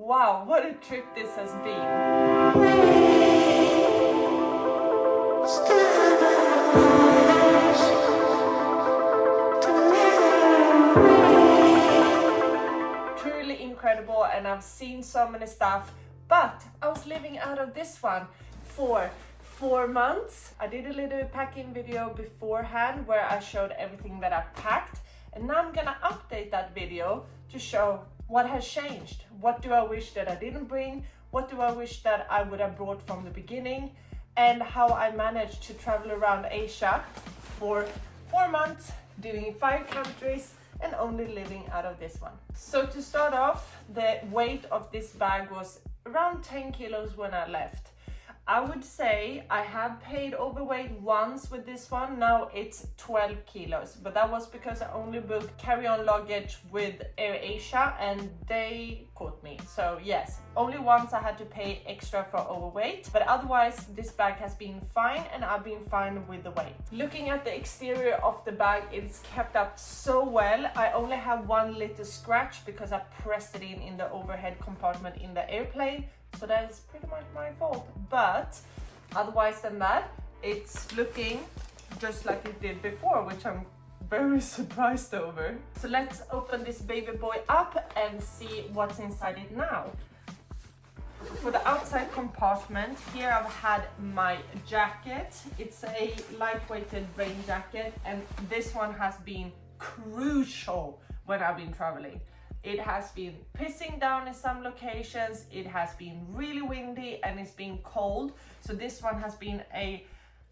Wow, what a trip this has been. Truly incredible, and I've seen so many stuff, but I was living out of this one for 4 months. I did a little packing video beforehand where I showed everything that I packed, and now I'm gonna update that video to show what has changed. What do I wish that I didn't bring? What do I wish that I would have brought from the beginning? And how I managed to travel around Asia for 4 months, doing 5 countries, and only living out of this one. So to start off, the weight of this bag was around 10 kilos when I left. I would say I have paid overweight once with this one. Now it's 12 kilos, but that was because I only booked carry-on luggage with AirAsia and they caught me. So yes, only once I had to pay extra for overweight, but otherwise this bag has been fine and I've been fine with the weight. Looking at the exterior of the bag, it's kept up so well. I only have one little scratch because I pressed it in the overhead compartment in the airplane. So that is pretty much my fault, but otherwise than that, it's looking just like it did before, which I'm very surprised over. So let's open this baby boy up and see what's inside it now. For the outside compartment, here I've had my jacket. It's a lightweighted rain jacket, and this one has been crucial when I've been traveling. It has been pissing down in some locations, it has been really windy, and it's been cold. So this one has been a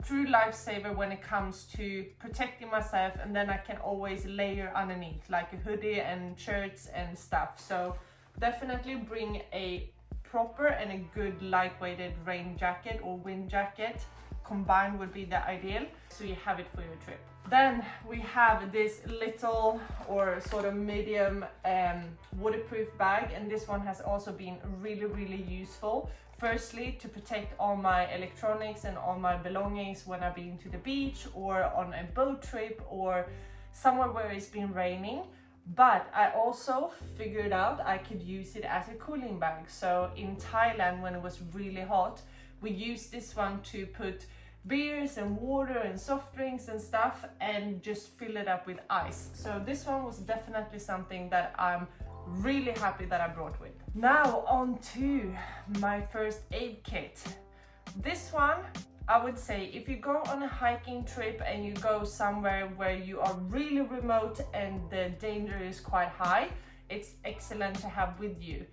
true lifesaver when it comes to protecting myself, and then I can always layer underneath like a hoodie and shirts and stuff. So definitely bring a proper and a good lightweighted rain jacket or wind jacket. Combined would be the ideal, so you have it for your trip. Then we have this little or sort of medium waterproof bag, and this one has also been really useful. Firstly, to protect all my electronics and all my belongings when I've been to the beach or on a boat trip or somewhere where it's been raining. But I also figured out I could use it as a cooling bag. So in Thailand, when it was really hot, we used this one to put beers and water and soft drinks and stuff and just fill it up with ice. So this one was definitely something that I'm really happy that I brought with. Now on to my first aid kit. This one, I would say if you go on a hiking trip and you go somewhere where you are really remote and the danger is quite high, it's excellent to have with you.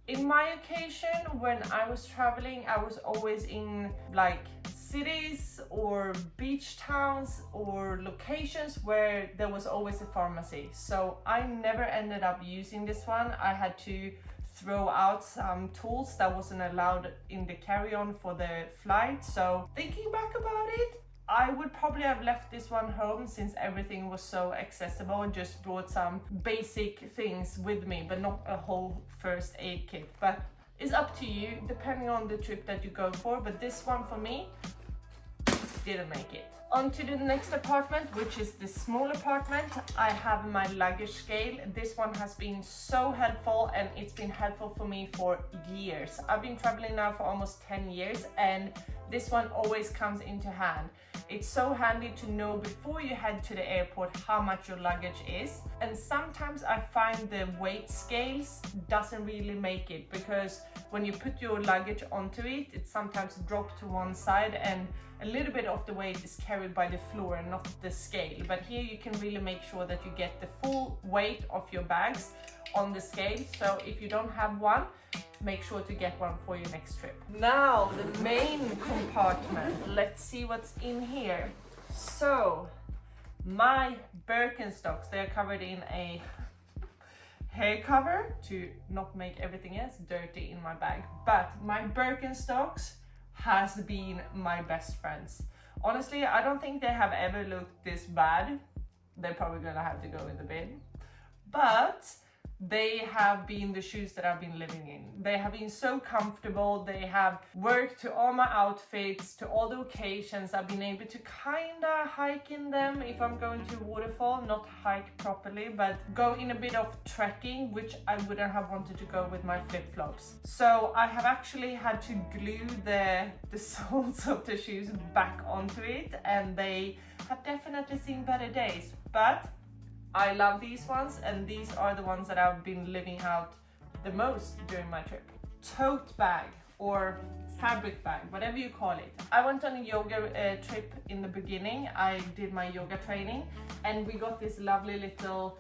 In my occasion, when I was traveling, I was always in like cities or beach towns or locations where there was always a pharmacy. So I never ended up using this one. I had to throw out some tools that wasn't allowed in the carry-on for the flight. So thinking back about it, I would probably have left this one home since everything was so accessible, and just brought some basic things with me, but not a whole first aid kit. But it's up to you depending on the trip that you go for, but this one for me didn't make it. On to the next apartment, which is the small apartment. I have my luggage scale. This one has been so helpful, and it's been helpful for me for years. I've been traveling now for almost 10 years, and this one always comes into hand. It's so handy to know before you head to the airport how much your luggage is. And sometimes I find the weight scales doesn't really make it, because when you put your luggage onto it, it sometimes drops to one side and a little bit of the weight is carried by the floor and not the scale. But here you can really make sure that you get the full weight of your bags on the scale. So if you don't have one, make sure to get one for your next trip. Now the main compartment. Let's see what's in here. So my Birkenstocks, they're covered in a hair cover to not make everything else dirty in my bag. But my Birkenstocks has been my best friends. Honestly, I don't think they have ever looked this bad. They're probably gonna have to go in the bin. But they have been the shoes that I've been living in. They have been so comfortable. They have worked to all my outfits, to all the occasions. I've been able to kinda hike in them if I'm going to a waterfall, not hike properly, but go in a bit of trekking, which I wouldn't have wanted to go with my flip-flops. So I have actually had to glue the soles of the shoes back onto it, and they have definitely seen better days. But I love these ones, and these are the ones that I've been living out the most during my trip. Tote bag or fabric bag, whatever you call it. I went on a yoga trip in the beginning. I did my yoga training, and we got this lovely little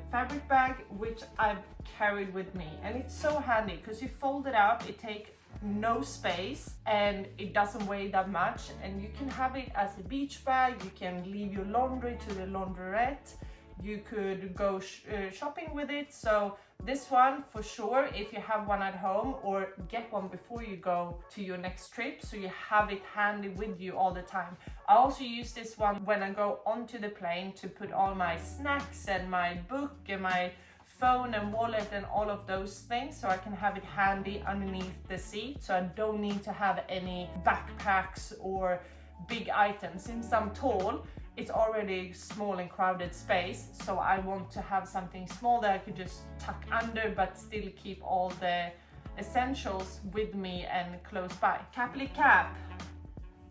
fabric bag which I've carried with me, and it's so handy because you fold it up, it takes no space, and it doesn't weigh that much, and you can have it as a beach bag. You can leave your laundry to the laundrette. You could go shopping with it. So this one for sure, if you have one at home, or get one before you go to your next trip, so you have it handy with you all the time. I also use this one when I go onto the plane to put all my snacks and my book and my phone and wallet and all of those things, so I can have it handy underneath the seat, so I don't need to have any backpacks or big items. Since I'm tall, it's already small and crowded space, so I want to have something small that I could just tuck under but still keep all the essentials with me and close by. Capley cap.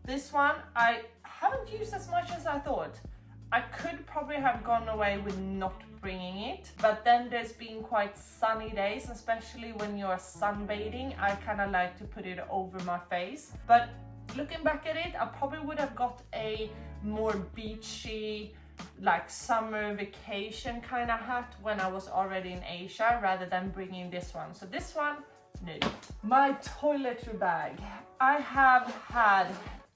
This one I haven't used as much as I thought. I could probably have gone away with not bringing it, but then there's been quite sunny days, especially when you're sunbathing. I kind of like to put it over my face, but looking back at it, I probably would have got a more beachy, like summer vacation kind of hat when I was already in Asia, rather than bringing this one. So this one, no. My toiletry bag. I have had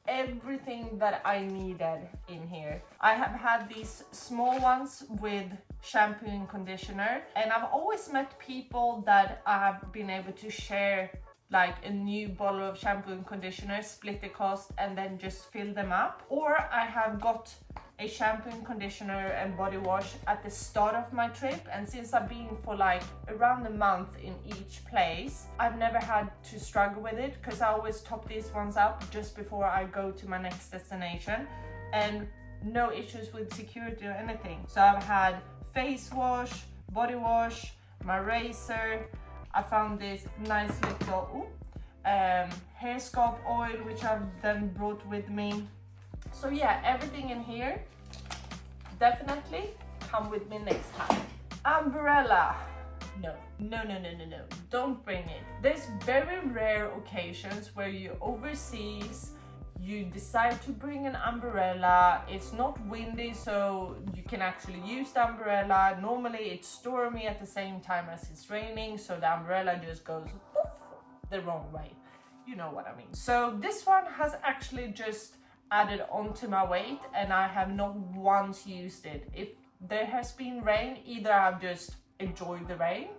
everything that I needed in here. I have had these small ones with shampoo and conditioner, and I've always met people that I've been able to share like a new bottle of shampoo and conditioner, split the cost, and then just fill them up. Or I have got a shampoo and conditioner and body wash at the start of my trip, and since I've been for like around a month in each place, I've never had to struggle with it, because I always top these ones up just before I go to my next destination, and no issues with security or anything. So I've had face wash, body wash, my razor. I found this nice little hair scalp oil, which I've then brought with me. So yeah, everything in here definitely come with me next time. Umbrella. No, don't bring it. There's very rare occasions where you're overseas, you decide to bring an umbrella, it's not windy, so you can actually use the umbrella. Normally it's stormy at the same time as it's raining, so the umbrella just goes poof, the wrong way. You know what I mean. So this one has actually just added onto my weight, and I have not once used it. If there has been rain, either I've just enjoyed the rain,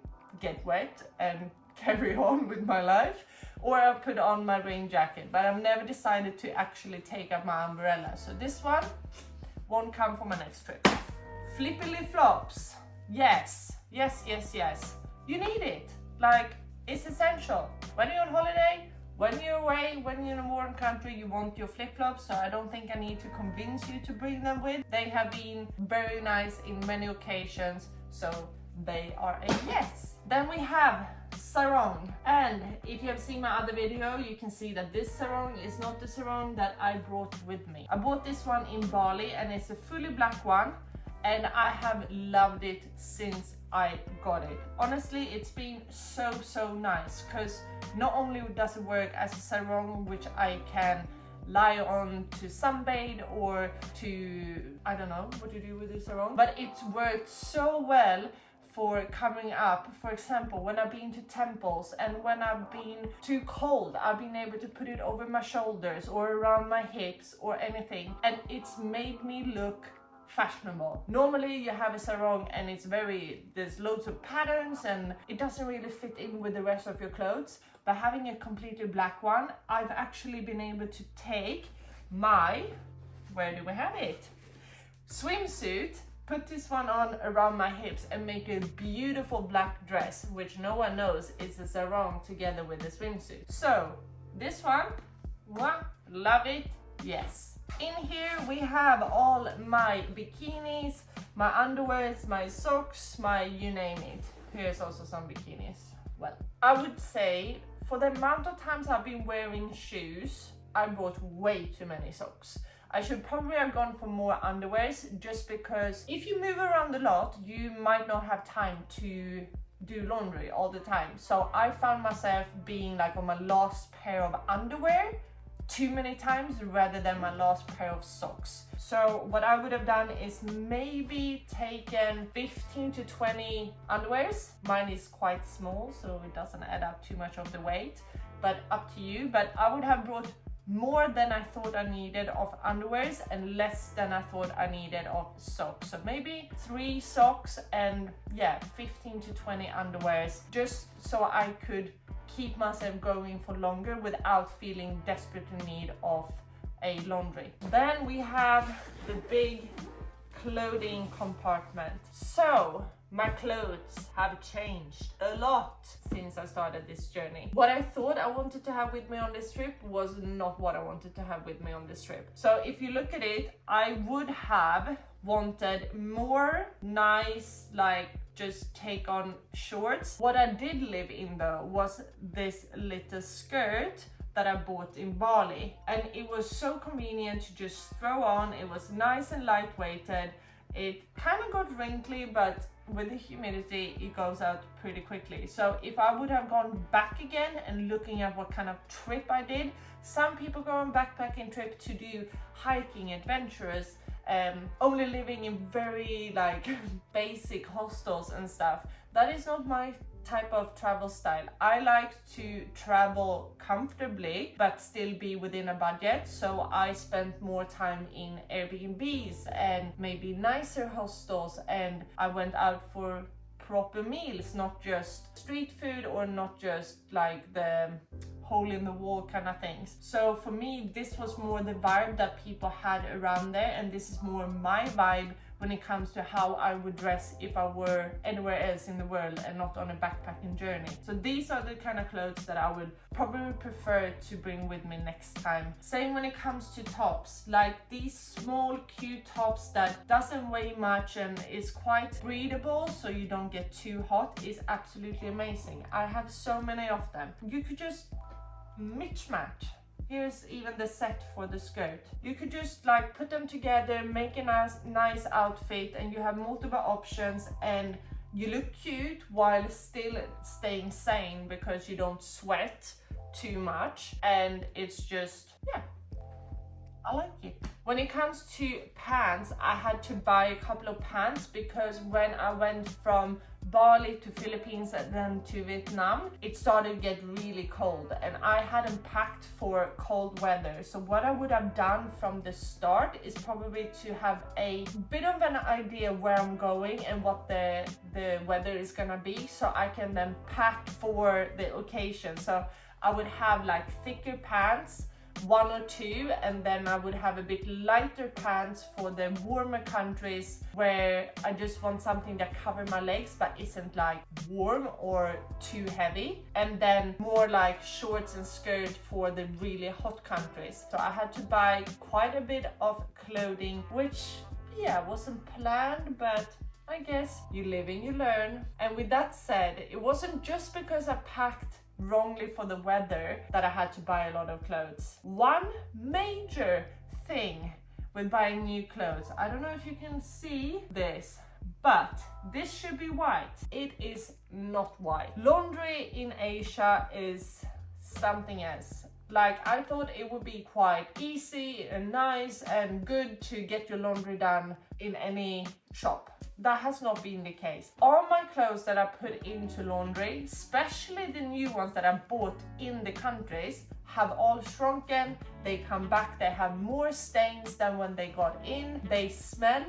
get wet and carry on with my life, or I put on my rain jacket, but I've never decided to actually take up my umbrella. So this one won't come for my next trip. Flippily flops. Yes. You need it. Like, it's essential. When you're on holiday, when you're away, when you're in a warm country, you want your flip-flops, so I don't think I need to convince you to bring them with. They have been very nice in many occasions, so they are a yes. Then we have sarong, and if you have seen my other video, you can see that this sarong is not the sarong that I brought with me. I bought this one in Bali, and it's a fully black one, and I have loved it since I got it. Honestly, it's been so nice, because not only does it work as a sarong which I can lie on to sunbathe or to, I don't know what to do with this sarong, but it's worked so well for covering up. For example, when I've been to temples and when I've been too cold, I've been able to put it over my shoulders or around my hips or anything, and it's made me look fashionable. Normally you have a sarong and there's loads of patterns and it doesn't really fit in with the rest of your clothes, but having a completely black one, I've actually been able to take my, where do we have it? Swimsuit, put this one on around my hips and make a beautiful black dress, which no one knows is a sarong together with the swimsuit. So this one, mwah, love it, yes. In here we have all my bikinis, my underwears, my socks, my you name it. Here's also some bikinis. Well, I would say for the amount of times I've been wearing shoes, I bought way too many socks. I should probably have gone for more underwears, just because if you move around a lot, you might not have time to do laundry all the time. So I found myself being like on my last pair of underwear too many times rather than my last pair of socks. So what I would have done is maybe taken 15 to 20 underwears. Mine is quite small, so it doesn't add up too much of the weight, but up to you. But I would have brought more than I thought I needed of underwears and less than I thought I needed of socks. So maybe 3 socks and 15 to 20 underwears, just so I could keep myself going for longer without feeling desperate in need of a laundry. Then we have the big clothing compartment. So my clothes have changed a lot since I started this journey. What I thought I wanted to have with me on this trip was not what I wanted to have with me on this trip. So if you look at it, I would have wanted more nice, like just take on shorts. What I did live in though was this little skirt that I bought in Bali, and it was so convenient to just throw on. It was nice and lightweighted. It kind of got wrinkly, but with the humidity it goes out pretty quickly. So if I would have gone back again and looking at what kind of trip I did, some people go on backpacking trip to do hiking, adventurous, only living in very like basic hostels and stuff. That is not my type of travel style. I like to travel comfortably but still be within a budget, so I spent more time in Airbnbs and maybe nicer hostels, and I went out for proper meals, not just street food or not just like the hole in the wall kind of things. So for me, this was more the vibe that people had around there, and this is more my vibe when it comes to how I would dress if I were anywhere else in the world and not on a backpacking journey. So these are the kind of clothes that I would probably prefer to bring with me next time. Same when it comes to tops, like these small cute tops that doesn't weigh much and is quite breathable so you don't get too hot, is absolutely amazing. I have so many of them. You could just match. Here's even the set for the skirt. You could just like put them together, make a nice outfit, and you have multiple options, and you look cute while still staying sane because you don't sweat too much, and it's just, I like it. When it comes to pants, I had to buy a couple of pants because when I went from Bali to Philippines and then to Vietnam, it started to get really cold and I hadn't packed for cold weather. So what I would have done from the start is probably to have a bit of an idea where I'm going and what the weather is gonna be, so I can then pack for the occasion. So I would have like thicker pants, 1 or 2, and then I would have a bit lighter pants for the warmer countries where I just want something that covers my legs but isn't like warm or too heavy, and then more like shorts and skirt for the really hot countries. So I had to buy quite a bit of clothing, which wasn't planned, but I guess you live and you learn. And with that said, it wasn't just because I packed wrongly for the weather that I had to buy a lot of clothes. One major thing with buying new clothes, I don't know if you can see this, but this should be white. It is not white. Laundry in Asia is something else. Like, I thought it would be quite easy and nice and good to get your laundry done in any shop. That has not been the case. All my clothes that I put into laundry, especially the new ones that I bought in the countries, have all shrunken. They come back, they have more stains than when they got in. They smell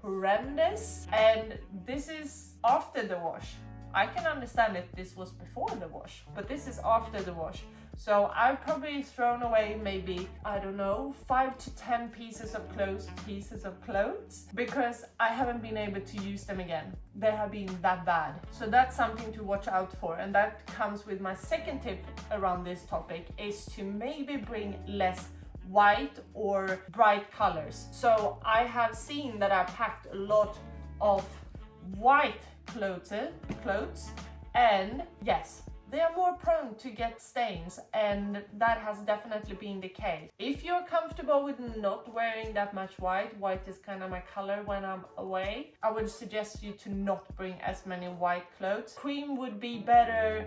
horrendous. And this is after the wash. I can understand if this was before the wash, but this is after the wash. So I've probably thrown away maybe, I don't know, 5 to 10 pieces of clothes because I haven't been able to use them again. They have been that bad. So that's something to watch out for. And that comes with my second tip around this topic, is to maybe bring less white or bright colors. So I have seen that I packed a lot of white clothes, and yes, they are more prone to get stains, and that has definitely been the case. If you're comfortable with not wearing that much white is kind of my color when I'm away, I would suggest you to not bring as many white clothes. Cream would be better,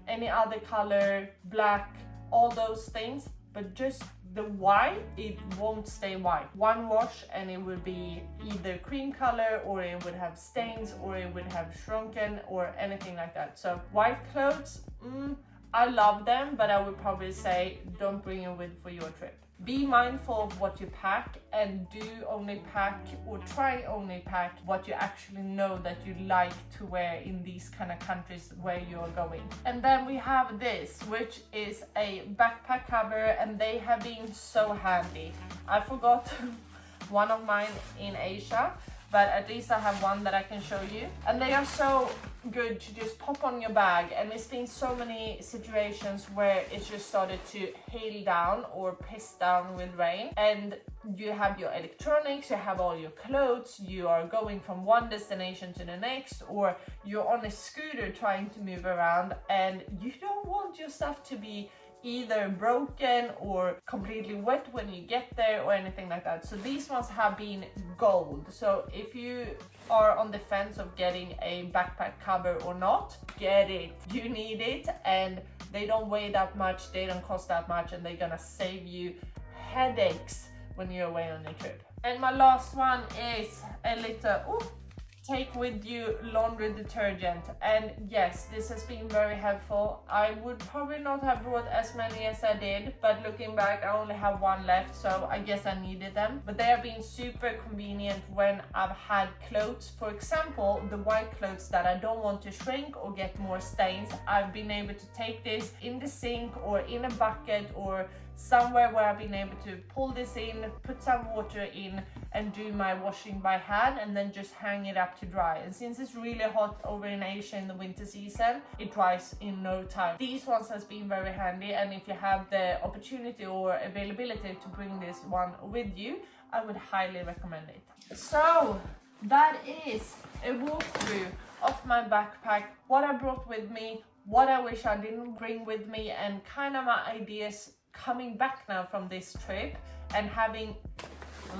any other color, black, all those things, but just the white, it won't stay white. One wash and it would be either cream color, or it would have stains, or it would have shrunken, or anything like that. So white clothes, I love them, but I would probably say don't bring it with for your trip. Be mindful of what you pack, and do only pack, or try only pack, what you actually know that you like to wear in these kind of countries where you're going. And then we have this, which is a backpack cover, and they have been so handy. I forgot one of mine in Asia, but at least I have one that I can show you. And they are so good to just pop on your bag, and it's been so many situations where it's just started to hail down or piss down with rain, and you have your electronics, you have all your clothes, you are going from one destination to the next, or you're on a scooter trying to move around, and you don't want your stuff to be either broken or completely wet when you get there or anything like that. So these ones have been gold. So if you are on the fence of getting a backpack cover or not, get it. You need it, and they don't weigh that much, they don't cost that much, and they're gonna save you headaches when you're away on a trip. And my last one is a little take with you laundry detergent. And yes, this has been very helpful. I would probably not have brought as many as I did, but looking back, I only have one left, so I guess I needed them. But they have been super convenient when I've had clothes, for example, the white clothes that I don't want to shrink or get more stains. I've been able to take this in the sink or in a bucket or somewhere where I've been able to pull this in, put some water in, and do my washing by hand, and then just hang it up to dry. And since it's really hot over in Asia in the winter season, it dries in no time. These ones has been very handy, and if you have the opportunity or availability to bring this one with you, I would highly recommend it. So that is a walkthrough of my backpack, what I brought with me, what I wish I didn't bring with me, and kind of my ideas coming back now from this trip, and having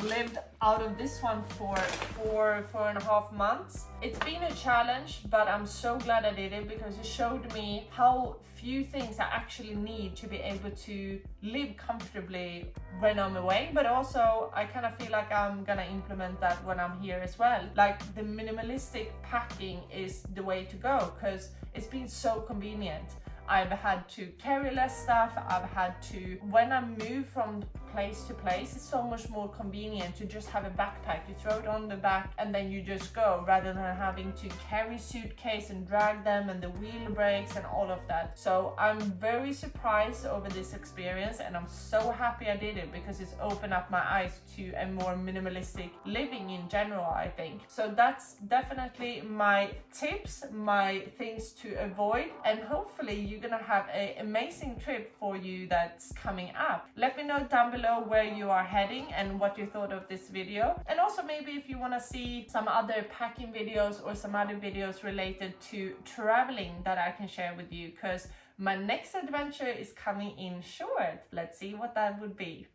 lived out of this one for 4.5 months. It's been a challenge, but I'm so glad I did it, because it showed me how few things I actually need to be able to live comfortably when I'm away. But also I kind of feel like I'm gonna implement that when I'm here as well. Like, the minimalistic packing is the way to go, because it's been so convenient. I've had to carry less stuff. I've had to, when I move from place to place, it's so much more convenient to just have a backpack. You throw it on the back and then you just go, rather than having to carry suitcase and drag them, and the wheel breaks and all of that. So I'm very surprised over this experience, and I'm so happy I did it, because it's opened up my eyes to a more minimalistic living in general, I think. So that's definitely my tips, my things to avoid, and hopefully you're gonna have an amazing trip for you that's coming up. Let me know down below where you are heading and what you thought of this video, and also maybe if you want to see some other packing videos or some other videos related to traveling that I can share with you, because my next adventure is coming in short. Let's see what that would be.